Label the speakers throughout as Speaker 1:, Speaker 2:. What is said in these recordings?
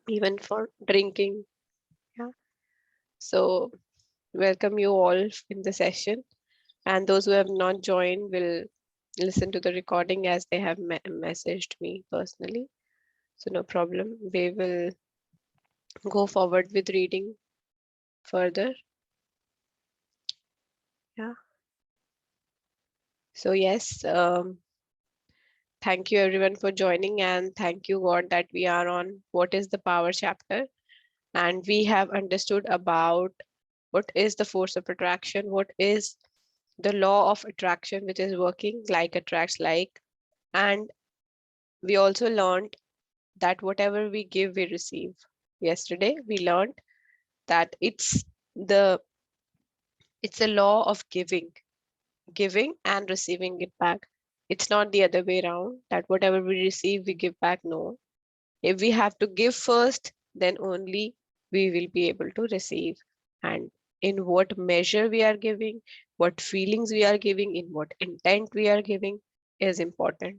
Speaker 1: even for drinking. Yeah. So welcome you all in the session. And those who have not joined will listen to the recording as they have messaged me personally. So no problem. We will go forward with reading further. Yeah. So yes, thank you everyone for joining, and thank you God that we are on what is the power chapter, and we have understood about what is the force of attraction, what is the law of attraction which is working like attracts like, and we also learned that whatever we give we receive. Yesterday we learned that the it's a law of giving and receiving it back. It's not the other way around that whatever we receive we give back. No, if we have to give first, then only we will be able to receive. And in what measure we are giving, what feelings we are giving, in what intent we are giving is important.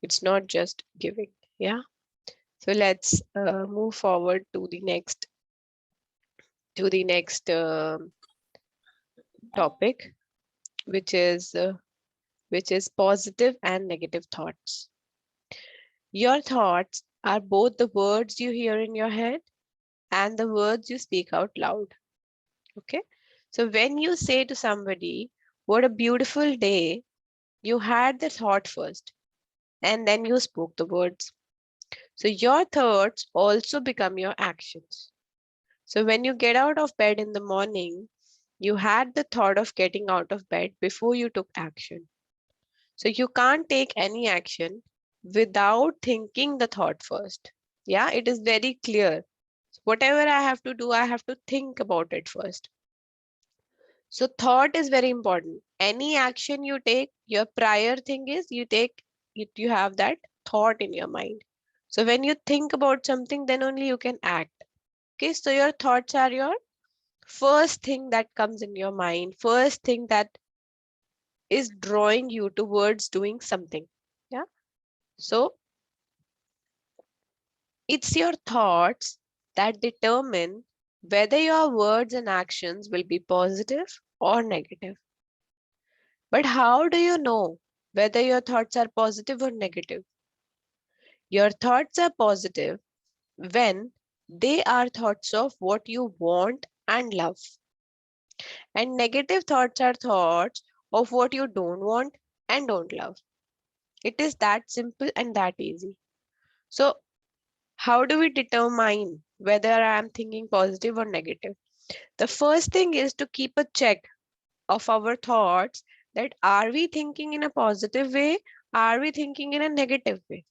Speaker 1: It's not just giving. Yeah. So let's move forward to the next topic, which is uh, which is positive and negative thoughts. Your thoughts are both the words you hear in your head and the words you speak out loud. Okay. So when you say to somebody, "What a beautiful day," you had the thought first and then you spoke the words. So your thoughts also become your actions. So when you get out of bed in the morning, you had the thought of getting out of bed before you took action. So you can't take any action without thinking the thought first. Yeah, it is very clear. Whatever I have to do, I have to think about it first. So thought is very important. Any action you take, your prior thing is you have that thought in your mind. So when you think about something, then only you can act. Okay, so your thoughts are your first thing that comes in your mind, first thing that is drawing you towards doing something. Yeah. So it's your thoughts that determine whether your words and actions will be positive or negative. But how do you know whether your thoughts are positive or negative? Your thoughts are positive when they are thoughts of what you want and love. And negative thoughts are thoughts of what you don't want and don't love. It is that simple and that easy. So, how do we determine whether I am thinking positive or negative? The first thing is to keep a check of our thoughts, that are we thinking in a positive way? Are we thinking in a negative way?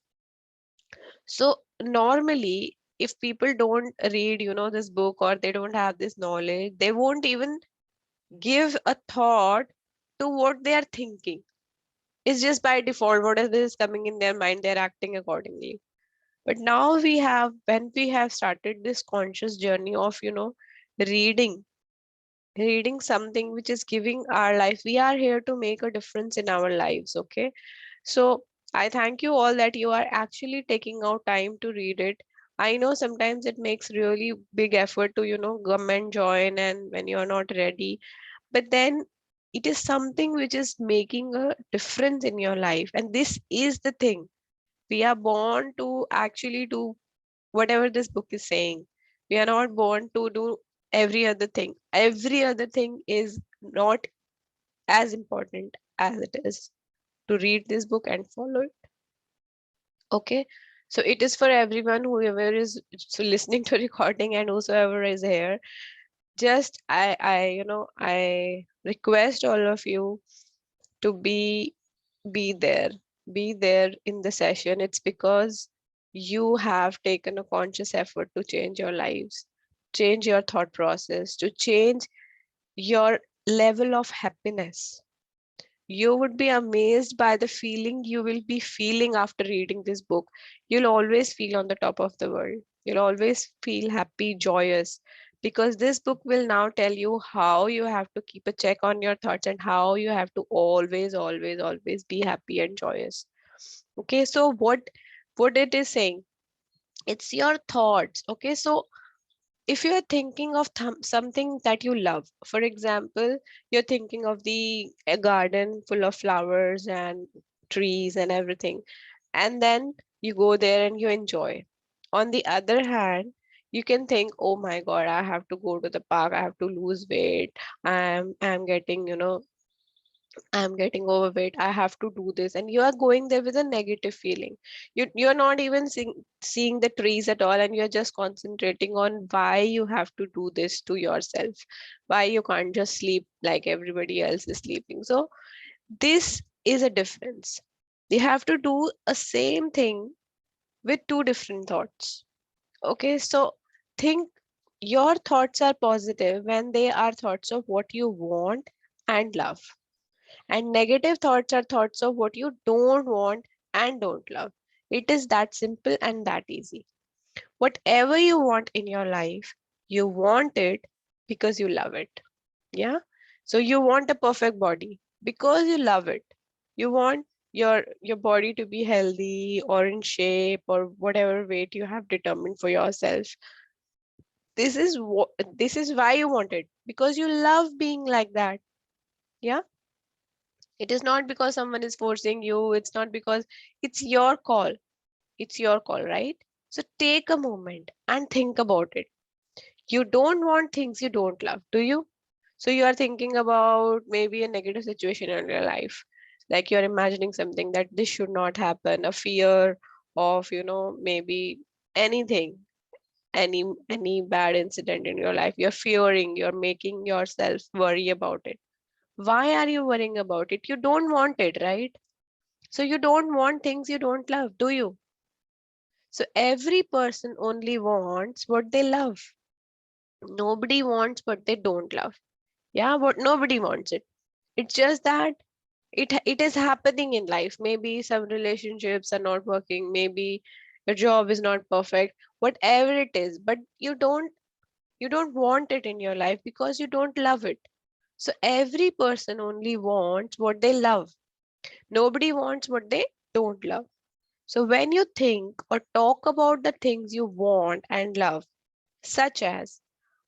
Speaker 1: So normally, if people don't read, this book, or they don't have this knowledge, they won't even give a thought to what they are thinking. It's just by default, whatever is coming in their mind, they're acting accordingly. But now when we have started this conscious journey of, reading, reading something which is giving our life, we are here to make a difference in our lives. Okay. So I thank you all that you are actually taking out time to read it. I know sometimes it makes really big effort to, come and join and when you're not ready, but then it is something which is making a difference in your life. And this is the thing. We are born to actually do whatever this book is saying. We are not born to do every other thing. Every other thing is not as important as it is to read this book and follow it. Okay. So it is for everyone, whoever is listening to recording and whosoever is here. Just I request all of you to be there, be there in the session. It's because you have taken a conscious effort to change your lives, change your thought process, to change your level of happiness. You would be amazed by the feeling you will be feeling after reading this book. You'll always feel on the top of the world. You'll always feel happy, joyous, because this book will now tell you how you have to keep a check on your thoughts and how you have to always, always, always be happy and joyous. Okay, so what it is saying, It's your thoughts. Okay, so if you're thinking of something that you love, for example, you're thinking of a garden full of flowers and trees and everything, and then you go there and you enjoy. On the other hand, you can think, oh my god, I have to go to the park, I have to lose weight, I'm getting, I'm getting overweight, I have to do this, and you are going there with a negative feeling. You're not even seeing the trees at all, and you're just concentrating on why you have to do this to yourself, why you can't just sleep like everybody else is sleeping. So this is a difference. You have to do a same thing with two different thoughts. Okay, so think your thoughts are positive when they are thoughts of what you want and love. And negative thoughts are thoughts of what you don't want and don't love. It is that simple and that easy. Whatever you want in your life, you want it because you love it. Yeah. So you want a perfect body because you love it. You want your body to be healthy or in shape or whatever weight you have determined for yourself. This is what this is why you want it, because you love being like that. Yeah. It is not because someone is forcing you. It's not because it's your call. It's your call, right? So take a moment and think about it. You don't want things you don't love, do you? So you are thinking about maybe a negative situation in your life. Like you're imagining something that this should not happen, a fear of, maybe anything, any bad incident in your life. You're fearing, you're making yourself worry about it. Why are you worrying about it? You don't want it, right? So you don't want things you don't love, do you? So every person only wants what they love. Nobody wants what they don't love. Yeah, but nobody wants it. It's just that it is happening in life. Maybe some relationships are not working, maybe your job is not perfect, whatever it is, but you don't want it in your life because you don't love it. So every person only wants what they love. Nobody wants what they don't love. So when you think or talk about the things you want and love, such as,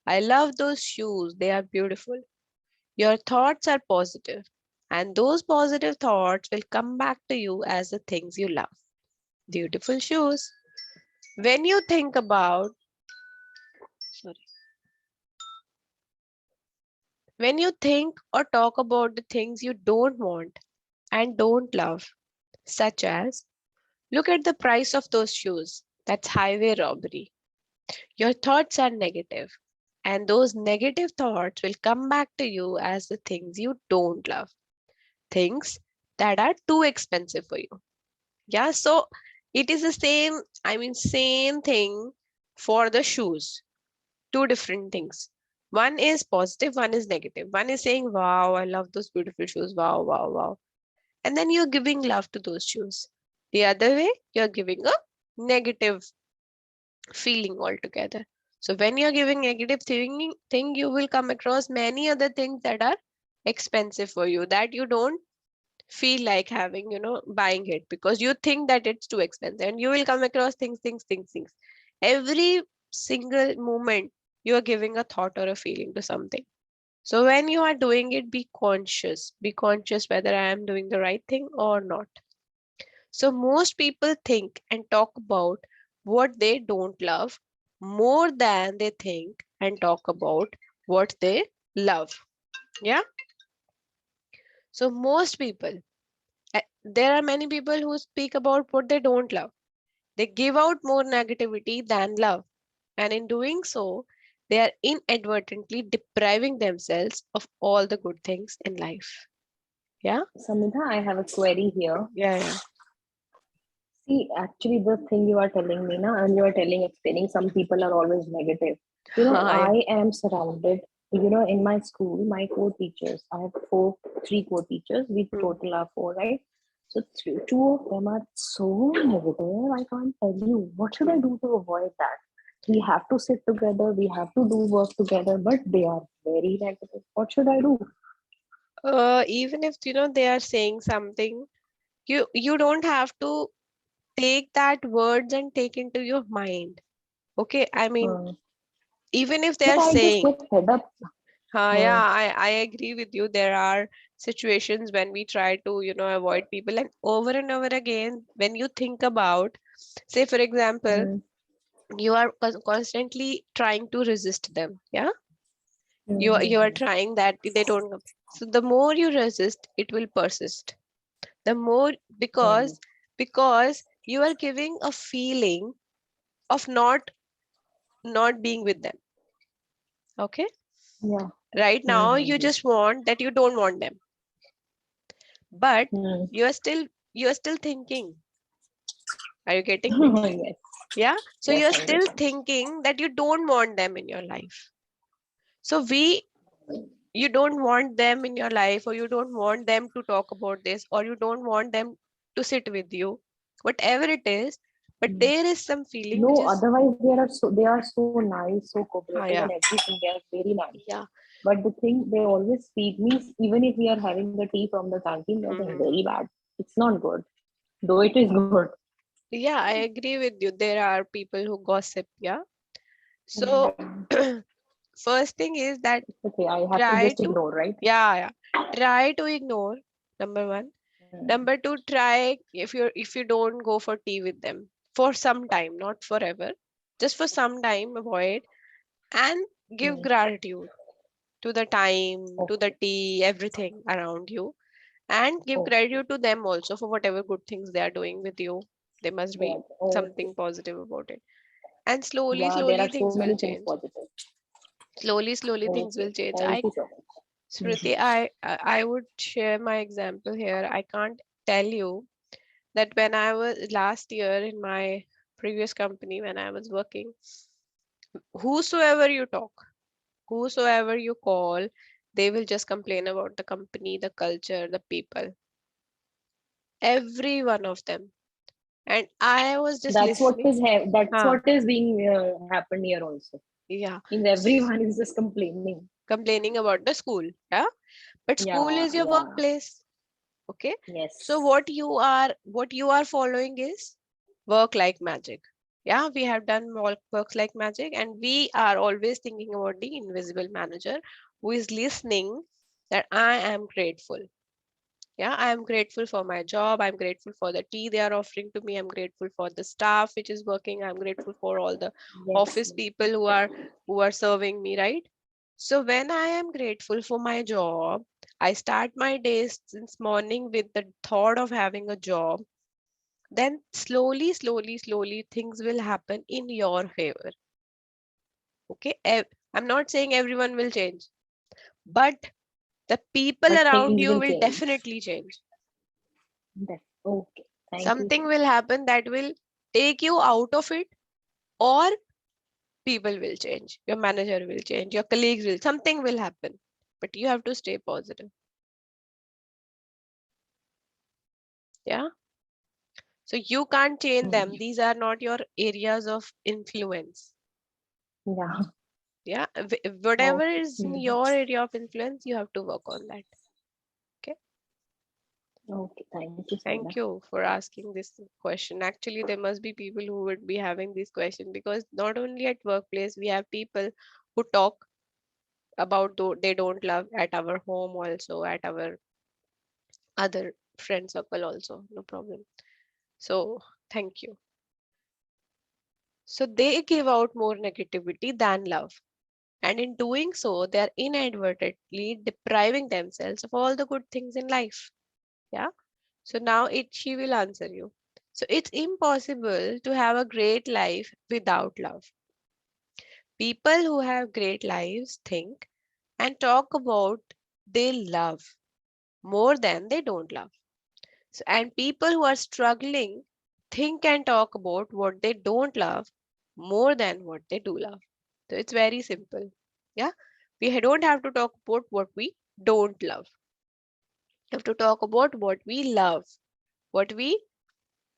Speaker 1: I love those shoes, they are beautiful, your thoughts are positive, and those positive thoughts will come back to you as the things you love. Beautiful shoes. When you think about, sorry, when you think or talk about the things you don't want and don't love, such as, look at the price of those shoes, that's highway robbery. Your thoughts are negative, and those negative thoughts will come back to you as the things you don't love, things that are too expensive for you. Yeah, so it is the same, same thing for the shoes. Two different things. One is positive, one is negative. One is saying, wow, I love those beautiful shoes. Wow, wow, wow. And then you're giving love to those shoes. The other way, you're giving a negative feeling altogether. So when you're giving negative thing, you will come across many other things that are expensive for you that you don't feel like having, buying it because you think that it's too expensive, and you will come across things. Every single moment you are giving a thought or a feeling to something. So when you are doing it, be conscious. Be conscious whether I am doing the right thing or not. So most people think and talk about what they don't love more than they think and talk about what they love. Yeah. So most people, there are many people who speak about what they don't love. They give out more negativity than love. And in doing so, they are inadvertently depriving themselves of all the good things in life. Yeah.
Speaker 2: Samita, I have a query here.
Speaker 1: Yeah. Yeah.
Speaker 2: See, actually, the thing you are telling me now, and you are explaining, some people are always negative. You know,
Speaker 1: Yeah.
Speaker 2: I am surrounded, in my school, my co-teachers, I have three co-teachers, we
Speaker 1: Hmm.
Speaker 2: total are four, right? So two of them are so negative, I can't tell you. What should I
Speaker 1: Hmm.
Speaker 2: do to avoid that? We have to sit together, we have to do work together, but they are very negative. What should I do?
Speaker 1: Even if they are saying something, you don't have to take that words and take into your mind. Okay, I mean,
Speaker 2: Hmm.
Speaker 1: even if they
Speaker 2: But
Speaker 1: are
Speaker 2: I just
Speaker 1: saying,
Speaker 2: get fed up.
Speaker 1: yeah,
Speaker 2: Hmm.
Speaker 1: I agree with you. There are situations when we try to, avoid people, and over again, when you think about, say, for example,
Speaker 2: Hmm.
Speaker 1: you are constantly trying to resist them. Yeah,
Speaker 2: Hmm.
Speaker 1: you are
Speaker 2: Hmm.
Speaker 1: trying that they don't come. So the more you resist, it will persist. The more,
Speaker 2: Hmm.
Speaker 1: because you are giving a feeling of not being with them. Okay,
Speaker 2: Yeah.
Speaker 1: right
Speaker 2: Hmm.
Speaker 1: now you
Speaker 2: Hmm.
Speaker 1: just want that, you don't want them, but
Speaker 2: Hmm.
Speaker 1: you are still thinking. Are you getting me?
Speaker 2: Hmm. Yes.
Speaker 1: Yeah, so
Speaker 2: Yes,
Speaker 1: you're
Speaker 2: I'm
Speaker 1: still
Speaker 2: getting.
Speaker 1: thinking that you don't want them in your life. So you don't want them in your life, or you don't want them to talk about this, or you don't want them to sit with you, whatever it is, but
Speaker 2: Hmm.
Speaker 1: there is some feeling which
Speaker 2: No,
Speaker 1: is,
Speaker 2: otherwise they are so nice, so cooperative, and
Speaker 1: yeah,
Speaker 2: everything. They are very nice.
Speaker 1: yeah.
Speaker 2: But the thing they always feed me, even if we are having the tea from the canteen, they're saying
Speaker 1: Mhm.
Speaker 2: very bad. It's not good. Though it is good.
Speaker 1: Yeah, I agree with you. There are people who gossip. Yeah. So
Speaker 2: Hmm.
Speaker 1: first thing is that
Speaker 2: Okay, I have to
Speaker 1: try
Speaker 2: just
Speaker 1: to,
Speaker 2: ignore, right?
Speaker 1: yeah, try to ignore, number one.
Speaker 2: Hmm.
Speaker 1: Number two, try, if you don't go for tea with them for some time, not forever, just for some time, avoid, and give
Speaker 2: Hmm.
Speaker 1: gratitude to the time, to the
Speaker 2: Okay.
Speaker 1: tea, everything around you, and give
Speaker 2: Okay.
Speaker 1: gratitude to them also for whatever good things they are doing with you. There must be
Speaker 2: Got okay.
Speaker 1: something positive about it. And slowly,
Speaker 2: Yeah, there
Speaker 1: slowly
Speaker 2: are so
Speaker 1: things will
Speaker 2: many things
Speaker 1: change.
Speaker 2: positive.
Speaker 1: Slowly, slowly things
Speaker 2: Okay.
Speaker 1: will change.
Speaker 2: Thank you so much.
Speaker 1: Smriti, I would share my example here. I can't tell you that when I was last year in my previous company, when I was working, whosoever you talk, whosoever you call, they will just complain about the company, the culture, the people, every one of them. And I was just listening.
Speaker 2: That's
Speaker 1: Huh,
Speaker 2: what is being happened here also.
Speaker 1: yeah,
Speaker 2: Means
Speaker 1: s-
Speaker 2: everyone is just complaining.
Speaker 1: complaining about the school. Yeah, but school
Speaker 2: Yeah,
Speaker 1: is your
Speaker 2: yeah.
Speaker 1: workplace. Okay, so
Speaker 2: Yes.
Speaker 1: what you are following is work like magic. Yeah, we have done works like magic, and we are always thinking about the invisible manager who is listening, that I am grateful. Yeah, I am grateful for my job. I'm grateful for the tea they are offering to me. I'm grateful for the staff which is working. I'm grateful for all the
Speaker 2: Yes.
Speaker 1: office people who are serving me, right? So when I am grateful for my job, I start my day since morning with the thought of having a job. Then slowly, slowly, slowly things will happen in your favor. Okay. I'm not saying everyone will change, but the people
Speaker 2: But
Speaker 1: around
Speaker 2: things
Speaker 1: you
Speaker 2: will
Speaker 1: will
Speaker 2: change.
Speaker 1: definitely change.
Speaker 2: Okay. Thank you so
Speaker 1: Something will happen that will take you out of it, or people will change, your manager will change, your colleagues will, something will happen, but you have to stay positive. Yeah, so you can't change
Speaker 2: much.
Speaker 1: them, these are not your areas of influence.
Speaker 2: Yeah.
Speaker 1: Yeah, whatever
Speaker 2: Okay.
Speaker 1: is in your area of influence, you have to work on that. Okay,
Speaker 2: Okay. Thank you so
Speaker 1: thank
Speaker 2: much.
Speaker 1: you for asking this question. Actually, there must be people who would be having this question, because not only at workplace we have people who talk about they don't love at our home, also at our other friend circle also, no problem. So thank you. So they give out more negativity than love, and in doing so they are inadvertently depriving themselves of all the good things in life. Yeah, so now it she will answer you. So it's impossible to have a great life without love. People who have great lives think and talk about they love more than they don't love. So, and people who are struggling think and talk about what they don't love more than what they do love. So it's very simple. Yeah. We don't have to talk about what we don't love. We have to talk about what we love, what we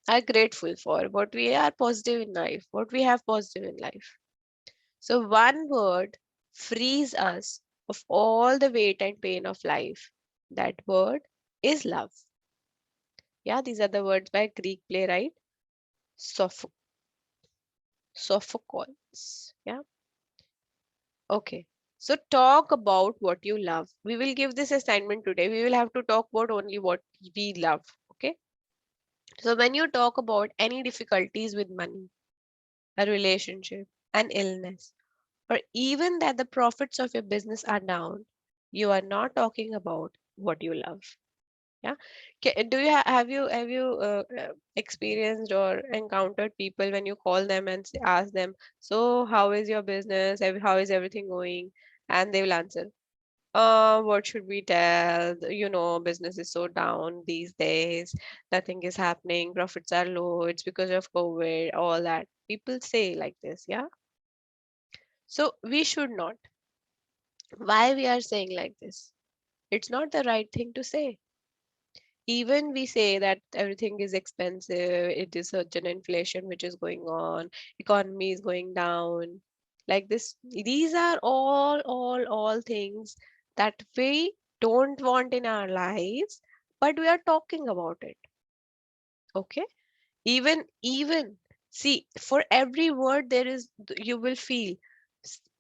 Speaker 1: are grateful for, what we are positive in life, what we have positive in life. So one word frees us of all the weight and pain of life. That word is love. Yeah, these are the words by Greek playwright Sophocles. Yeah. Okay. So talk about what you love. We will give this assignment today. We will have to talk about only what we love. Okay. So when you talk about any difficulties with money, a relationship, an illness, or even that the profits of your business are down, you are not talking about what you love. Yeah. Do you experienced or encountered people when you call them and ask them, so how is your business? How is everything going? And they will answer, what should we tell? Business is so down these days. Nothing is happening. Profits are low. It's because of COVID, all that. People say like this, yeah. So we should not. Why we are saying like this? It's not the right thing to say. Even we say that everything is expensive, it is such an inflation which is going on, economy is going down, like this. These are all things that we don't want in our lives, but we are talking about it. Okay. Even see, for every word there is, you will feel.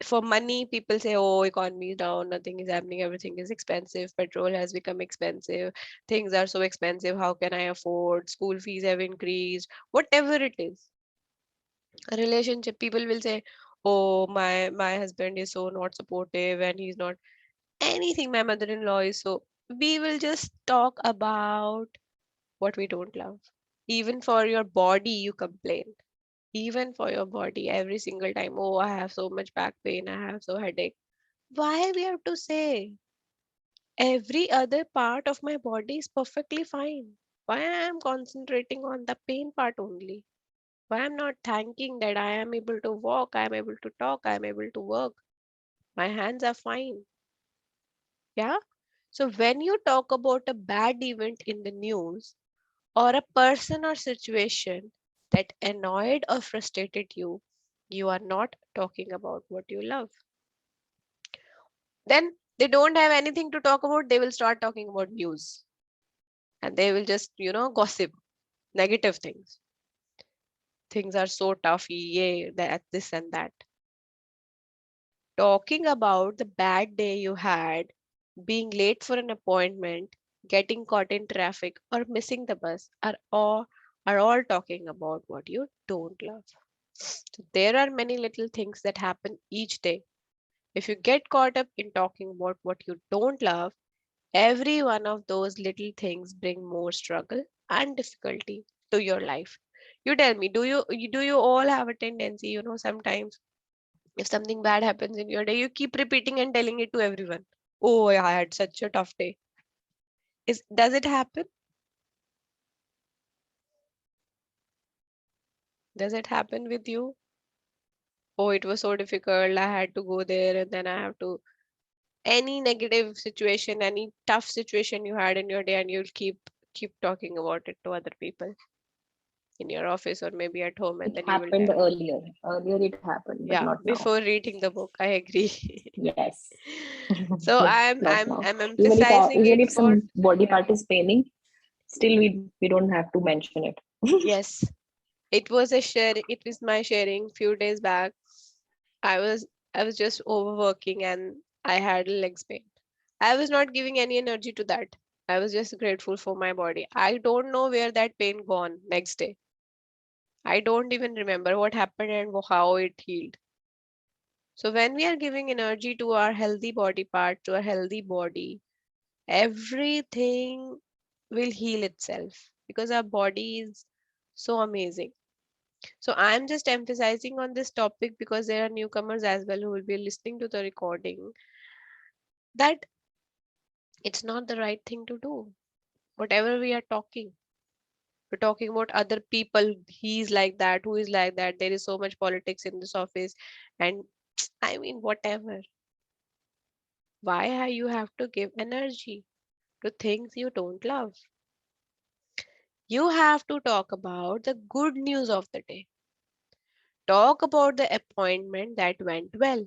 Speaker 1: For money, people say, oh, economy is down, nothing is happening, everything is expensive, petrol has become expensive, things are so expensive, how can I afford, school fees have increased, whatever it is. A relationship, people will say, oh, my husband is so not supportive and he's not anything, my mother-in-law is so. We will just talk about what we don't love. Even for your body, you complain. Even for your body, every single time, oh, I have so much back pain, I have so headache. Why we have to say? Every other part of my body is perfectly fine. Why I am concentrating on the pain part only? Why I'm not thanking that I am able to walk, I am able to talk, I am able to work. My hands are fine. Yeah. So when you talk about a bad event in the news, or a person or situation that annoyed or frustrated you, you are not talking about what you love. Then they don't have anything to talk about, they will start talking about news, and they will just, gossip negative things. Things are so tough, yeah, that, this and that. Talking about the bad day you had, being late for an appointment, getting caught in traffic, or missing the bus are all talking about what you don't love. So there are many little things that happen each day. If you get caught up in talking about what you don't love, every one of those little things bring more struggle and difficulty to your life. You tell me, do you all have a tendency, sometimes if something bad happens in your day, you keep repeating and telling it to everyone. Oh, I had such a tough day. Does it happen? Does it happen with you? Oh, it was so difficult. I had to go there and then I have to, any negative situation, any tough situation you had in your day, and you'll keep talking about it to other people in your office or maybe at home, and
Speaker 2: It
Speaker 1: then you will
Speaker 2: happened
Speaker 1: tell.
Speaker 2: earlier. Earlier it happened, but
Speaker 1: Yeah,
Speaker 2: not now.
Speaker 1: before reading the book, I agree.
Speaker 2: Yes.
Speaker 1: So
Speaker 2: But
Speaker 1: I'm
Speaker 2: not
Speaker 1: I'm
Speaker 2: now.
Speaker 1: I'm
Speaker 2: Even if
Speaker 1: emphasizing
Speaker 2: even
Speaker 1: it
Speaker 2: if
Speaker 1: for,
Speaker 2: some body
Speaker 1: yeah,
Speaker 2: part is paining, still we don't have to mention it.
Speaker 1: yes. It was my sharing few days back. I was I was just overworking and I had legs pain. I was not giving any energy to that. I was just grateful for my body. I don't know where that pain gone next day. I don't even remember what happened and how it healed. So when we are giving energy to our healthy body part, to a healthy body, everything will heal itself because our body is so amazing. So I'm just emphasizing on this topic because there are newcomers as well who will be listening to the recording, that it's not the right thing to do. Whatever we are talking, we're talking about other people. He's like that, who is like that. There is so much politics in this office. And I mean, whatever. Why you have to give energy to things you don't love? You have to talk about the good news of the day. Talk about the appointment that went well.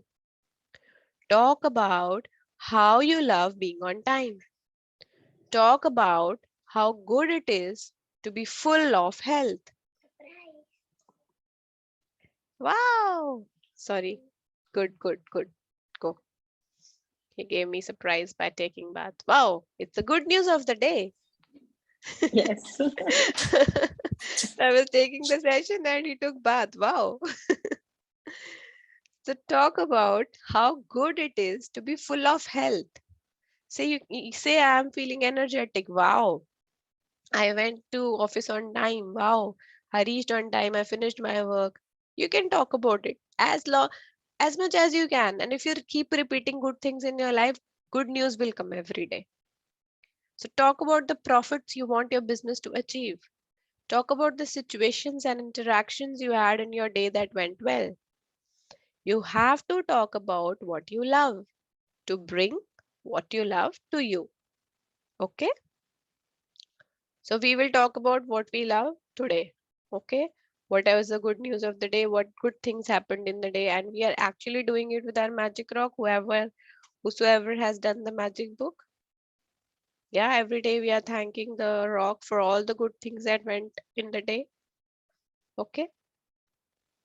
Speaker 1: Talk about how you love being on time. Talk about how good it is to be full of health. Wow. Sorry. Good, good, good. Go. He gave me surprise by taking bath. Wow, it's the good news of the day.
Speaker 2: Yes.
Speaker 1: I was taking the session and he took bath. Wow. So talk about how good it is to be full of health. Say you say I'm feeling energetic. Wow. I went to office on time. Wow. I reached on time. I finished my work. You can talk about it as much as you can. And if you keep repeating good things in your life, good news will come every day. So talk about the profits you want your business to achieve. Talk about the situations and interactions you had in your day that went well. You have to talk about what you love to bring what you love to you. Okay? So we will talk about what we love today. Okay? Whatever is the good news of the day, what good things happened in the day, and we are actually doing it with our magic rock, whosoever has done the magic book. Yeah, every day we are thanking the rock for all the good things that went in the day. Okay.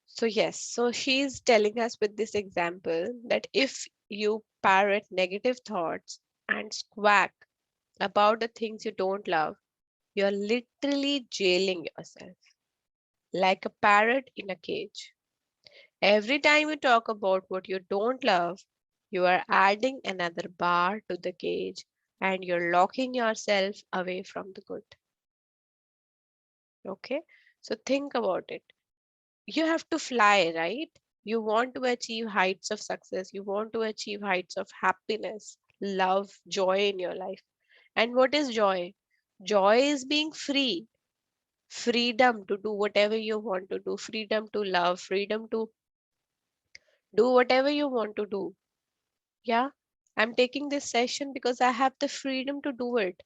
Speaker 1: So yes, so she's telling us with this example that if you parrot negative thoughts and squawk about the things you don't love, you're literally jailing yourself like a parrot in a cage. Every time you talk about what you don't love, you are adding another bar to the cage and you're locking yourself away from the good. Okay, so think about it. You have to fly, right? You want to achieve heights of success, you want to achieve heights of happiness, love, joy in your life. And what is joy? Joy is being free, freedom to do whatever you want to do, freedom to love, freedom to do whatever you want to do. Yeah, I'm taking this session because I have the freedom to do it.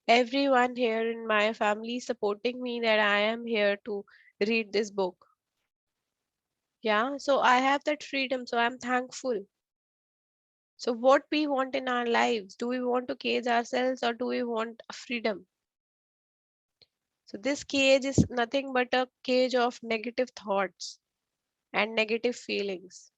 Speaker 1: Everyone here in my family is supporting me that I am here to read this book. Yeah, so I have that freedom, so I'm thankful. So, what we want in our lives, do we want to cage ourselves or do we want freedom? So, this cage is nothing but a cage of negative thoughts and negative feelings.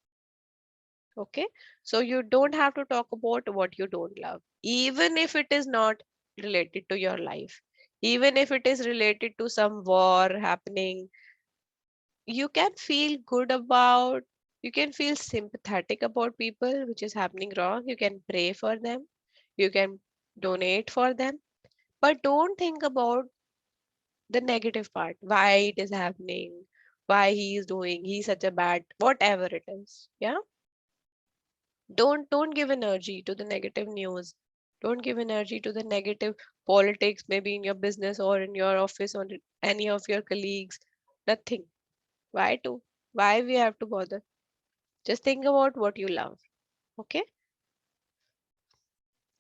Speaker 1: Okay, so you don't have to talk about what you don't love, even if it is not related to your life, even if it is related to some war happening. You can feel good about, you can feel sympathetic about people which is happening wrong. You can pray for them, you can donate for them, but don't think about the negative part, why it is happening, why he is doing, he's such a bad, whatever it is. Yeah, don't give energy to the negative news, don't give energy to the negative politics, maybe in your business or in your office or any of your colleagues. Nothing. Why to, why we have to bother? Just think about what you love. Okay,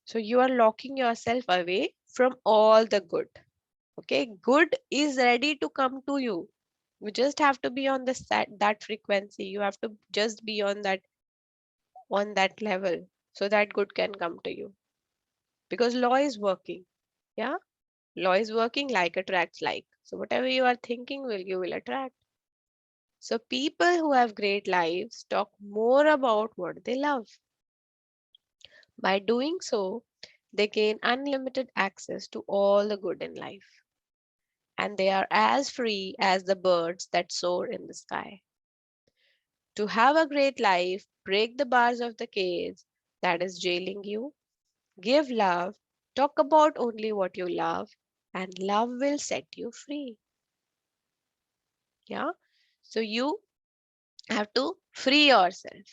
Speaker 1: so you are locking yourself away from all the good. Okay, good is ready to come to you. You just have to be on the that frequency, you have to just be on that level so that good can come to you, because law is working. Yeah, law is working, like attracts like. So whatever you are thinking will, you will attract. So people who have great lives talk more about what they love. By doing so, they gain unlimited access to all the good in life, and they are as free as the birds that soar in the sky. To have a great life, break the bars of the cage that is jailing you, give love, talk about only what you love, and love will set you free. Yeah. So you have to free yourself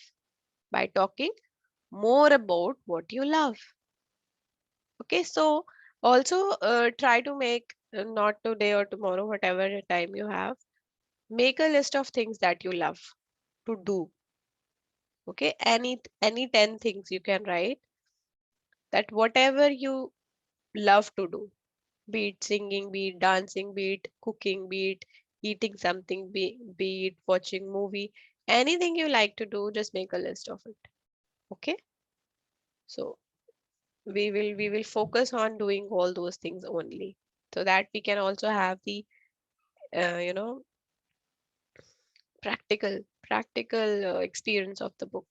Speaker 1: by talking more about what you love. Okay. So also try to make, not today or tomorrow, whatever time you have, make a list of things that you love to do. Okay. Any 10 things you can write, that whatever you love to do, be it singing, be it dancing, be it cooking, be it eating something, be it watching movie, anything you like to do, just make a list of it. Okay, so we will focus on doing all those things only, so that we can also have the uh, you know practical experience of the book.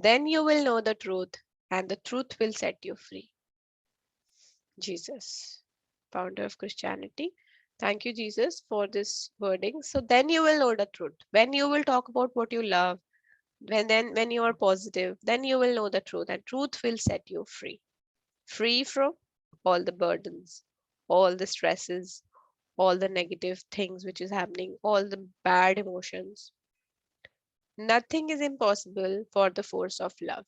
Speaker 1: Then you will know the truth, and the truth will set you free. Jesus, founder of Christianity. Thank you, Jesus, for this wording. So then you will know the truth. When you will talk about what you love, when you are positive, then you will know the truth, and truth will set you free. Free from all the burdens, all the stresses, all the negative things which is happening, all the bad emotions. Nothing is impossible for the force of love.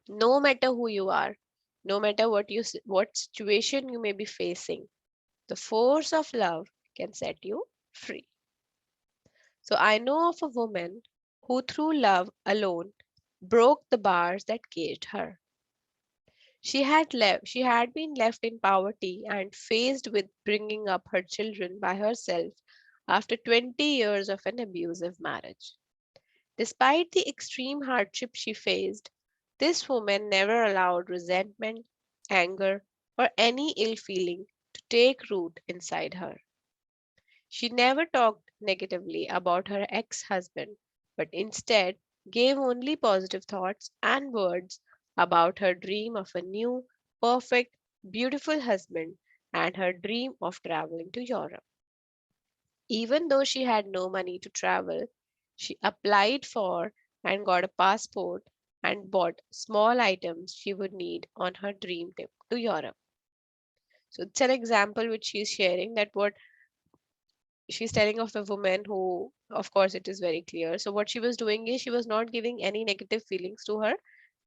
Speaker 1: No matter who you are, no matter what situation you may be facing, the force of love can set you free. So I know of a woman who through love alone broke the bars that caged her. She had been left in poverty and faced with bringing up her children by herself after 20 years of an abusive marriage. Despite the extreme hardship she faced, this woman never allowed resentment, anger, or any ill feeling to take root inside her. She never talked negatively about her ex husband, but instead gave only positive thoughts and words about her dream of a new, perfect, beautiful husband and her dream of traveling to Europe. Even though she had no money to travel, she applied for and got a passport and bought small items she would need on her dream trip to Europe. So it's an example which she's sharing, that what she's telling of a woman who, of course, it is very clear. So what she was doing is she was not giving any negative feelings to her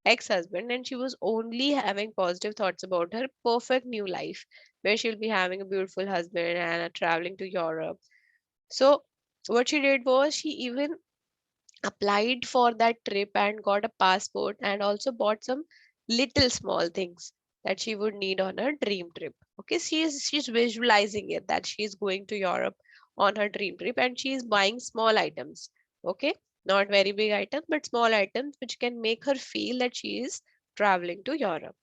Speaker 1: ex-husband, and she was only having positive thoughts about her perfect new life where she'll be having a beautiful husband and traveling to Europe. So what she did was she even applied for that trip and got a passport and also bought some little small things that she would need on her dream trip. Okay, she's visualizing it that she's going to Europe on her dream trip and she's buying small items. Okay, not very big items but small items which can make her feel that she is traveling to Europe.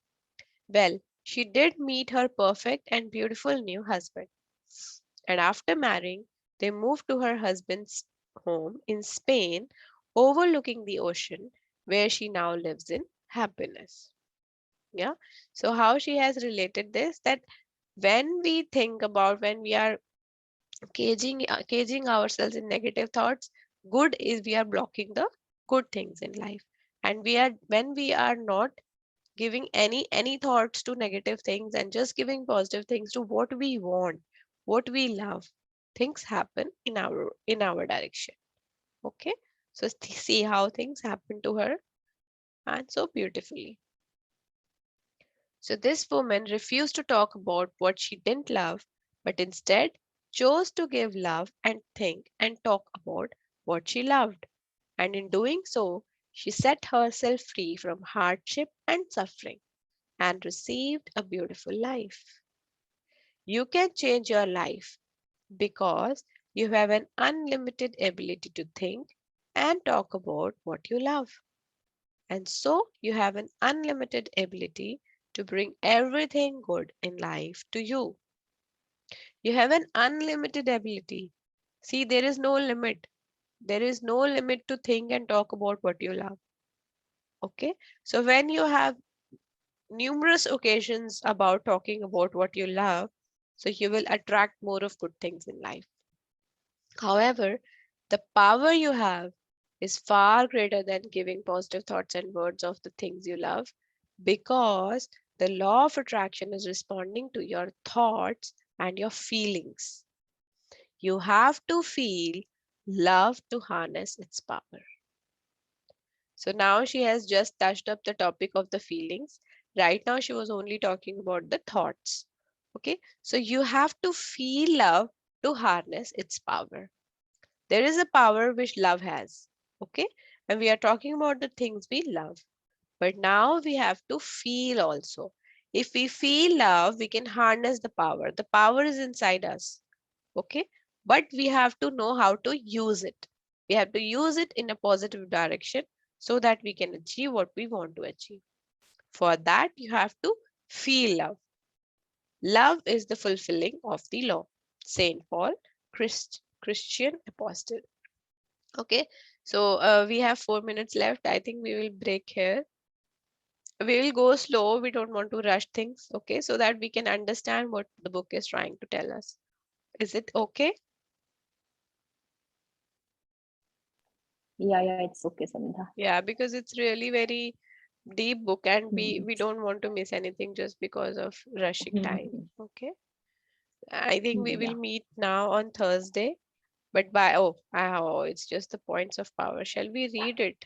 Speaker 1: Well, she did meet her perfect and beautiful new husband, and after marrying, they moved to her husband's home in Spain, overlooking the ocean, where she now lives in happiness. Yeah. So, how she has related this, that when we think about, when we are caging ourselves in negative thoughts, good is we are blocking the good things in life, and we are when we are not giving any thoughts to negative things and just giving positive things to what we want, what we love, things happen in our direction. Okay, so see how things happen to her, and so beautifully. So this woman refused to talk about what she didn't love, but instead chose to give love and think and talk about what she loved, and in doing so she set herself free from hardship and suffering and received a beautiful life. You can change your life because you have an unlimited ability to think and talk about what you love. And so you have an unlimited ability to bring everything good in life to you. You have an unlimited ability. See, there is no limit. There is no limit to think and talk about what you love. Okay. So when you have numerous occasions about talking about what you love, so you will attract more of good things in life. However, the power you have is far greater than giving positive thoughts and words of the things you love, because the law of attraction is responding to your thoughts and your feelings. You have to feel love to harness its power. So now she has just touched up the topic of the feelings. Right now, she was only talking about the thoughts. Okay, so you have to feel love to harness its power. There is a power which love has. Okay, and we are talking about the things we love. But now we have to feel also. If we feel love, we can harness the power. The power is inside us. Okay, but we have to know how to use it. We have to use it in a positive direction so that we can achieve what we want to achieve. For that, you have to feel love. Love is the fulfilling of the law. Saint Paul Christian apostle. Okay, so we have 4 minutes left. I think we will break here. We will go slow. We don't want to rush things. Okay, so that we can understand what the book is trying to tell us. Is it okay?
Speaker 2: Yeah, it's okay, Samantha.
Speaker 1: Yeah, because it's really very deep book and we
Speaker 2: Hmm.
Speaker 1: don't want to miss anything just because of rushing time.
Speaker 2: Hmm.
Speaker 1: Okay, I think we will
Speaker 2: Yeah.
Speaker 1: meet now on Thursday. But by oh, it's just the points of power. Shall we read it?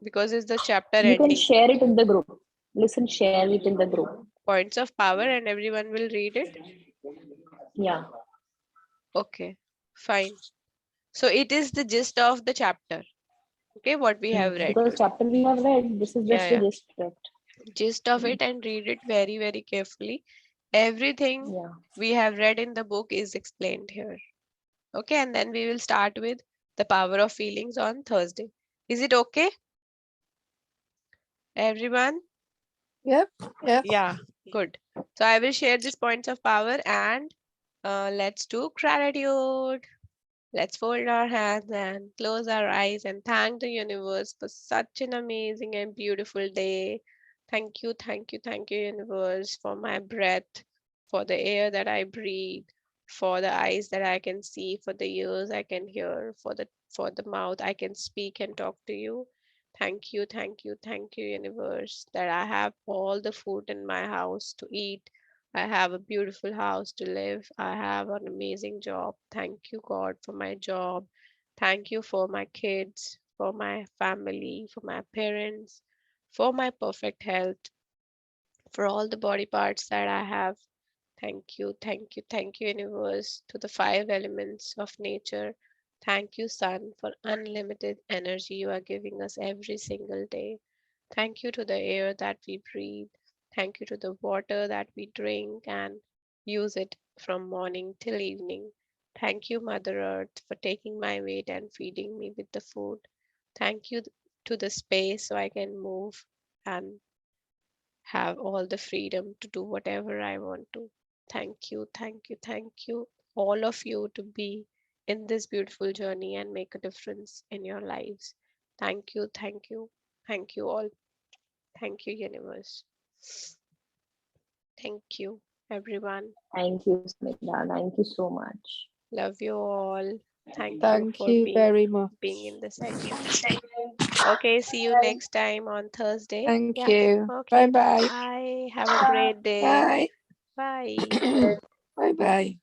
Speaker 1: Because it's the chapter
Speaker 2: You can
Speaker 1: ending.
Speaker 2: share it in the group. Listen, share it in the group.
Speaker 1: Points of power and everyone will read it.
Speaker 2: Yeah.
Speaker 1: Okay, fine. So it is the gist of the chapter. Okay, what we have read.
Speaker 2: Because chapter we have read, this is
Speaker 1: Yeah,
Speaker 2: just the
Speaker 1: yeah.
Speaker 2: gist, right?
Speaker 1: Gist of it and read it very, very carefully. Everything
Speaker 2: Yeah.
Speaker 1: we have read in the book is explained here. Okay, and then we will start with the power of feelings on Thursday. Is it okay, everyone?
Speaker 3: Yep. Yes.
Speaker 1: Yeah, good. So I will share these points of power and let's do gratitude. Let's fold our hands and close our eyes and thank the universe for such an amazing and beautiful day. Thank you, universe, for my breath, for the air that I breathe, for the eyes that I can see, for the ears I can hear, for the mouth I can speak and talk to you. Thank you, universe, that I have all the food in my house to eat. I have a beautiful house to live. I have an amazing job. Thank you, God, for my job. Thank you for my kids, for my family, for my parents, for my perfect health, for all the body parts that I have. Thank you, universe, to the 5 elements of nature. Thank you, sun, for unlimited energy you are giving us every single day. Thank you to the air that we breathe. Thank you to the water that we drink and use it from morning till evening. Thank you, Mother Earth, for taking my weight and feeding me with the food. Thank you to the space so I can move and have all the freedom to do whatever I want to. Thank you, all of you, to be in this beautiful journey and make a difference in your lives. Thank you all. Thank you, universe. Thank you, everyone.
Speaker 2: Thank you, Smita. Thank you so much.
Speaker 1: Love you all. Thank you
Speaker 3: Thank
Speaker 1: for
Speaker 3: you very
Speaker 1: being
Speaker 3: much.
Speaker 1: in the session. Okay, see you next time on Thursday.
Speaker 3: Thank
Speaker 1: Yeah.
Speaker 3: you.
Speaker 1: Okay.
Speaker 3: Bye bye.
Speaker 1: Bye. Have a great day.
Speaker 3: Bye.
Speaker 1: Bye.
Speaker 3: Bye bye.